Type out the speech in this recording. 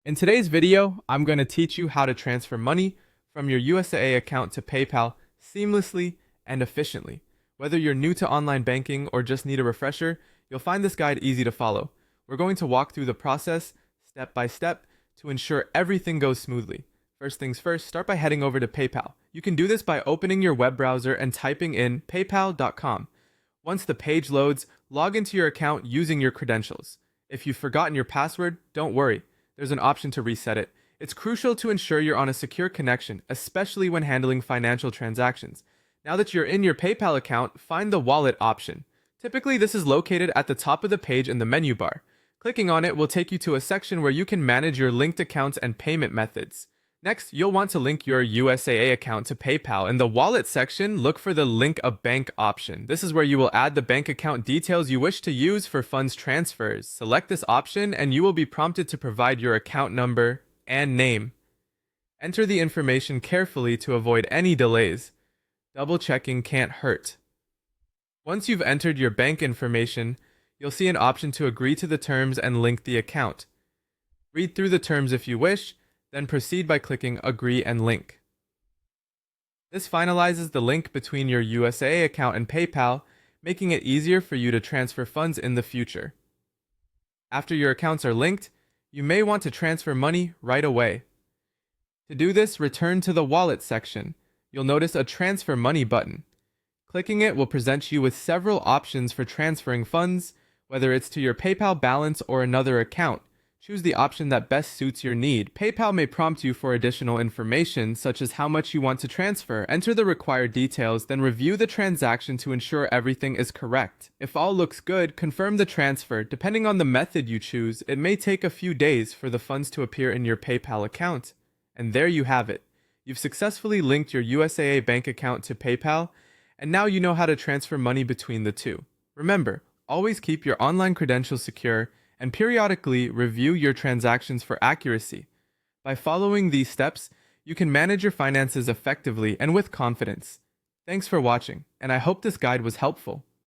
In today's video, I'm going to teach you how to transfer money from your USAA account to PayPal seamlessly and efficiently. Whether you're new to online banking or just need a refresher, you'll find this guide easy to follow. We're going to walk through the process step by step to ensure everything goes smoothly. First things first, start by heading over to PayPal. You can do this by opening your web browser and typing in paypal.com. Once the page loads, log into your account using your credentials. If you've forgotten your password, don't worry. There's an option to reset it. It's crucial to ensure you're on a secure connection, especially when handling financial transactions. Now that you're in your PayPal account, find the wallet option. Typically, this is located at the top of the page in the menu bar. Clicking on it will take you to a section where you can manage your linked accounts and payment methods. Next, you'll want to link your USAA account to PayPal. In the wallet section, look for the link a bank option. This is where you will add the bank account details you wish to use for funds transfers. Select this option and you will be prompted to provide your account number and name. Enter the information carefully to avoid any delays. Double checking can't hurt. Once you've entered your bank information, you'll see an option to agree to the terms and link the account. Read through the terms if you wish, then proceed by clicking Agree and Link. This finalizes the link between your USAA account and PayPal, making it easier for you to transfer funds in the future. After your accounts are linked, you may want to transfer money right away. To do this, return to the Wallet section. You'll notice a Transfer Money button. Clicking it will present you with several options for transferring funds, whether it's to your PayPal balance or another account. Choose the option that best suits your need. PayPal may prompt you for additional information, such as how much you want to transfer. Enter the required details, then review the transaction to ensure everything is correct. If all looks good, confirm the transfer. Depending on the method you choose, it may take a few days for the funds to appear in your PayPal account. And there you have it. You've successfully linked your USAA bank account to PayPal, and now you know how to transfer money between the two. Remember, always keep your online credentials secure and periodically review your transactions for accuracy. By following these steps, you can manage your finances effectively and with confidence. Thanks for watching, and I hope this guide was helpful.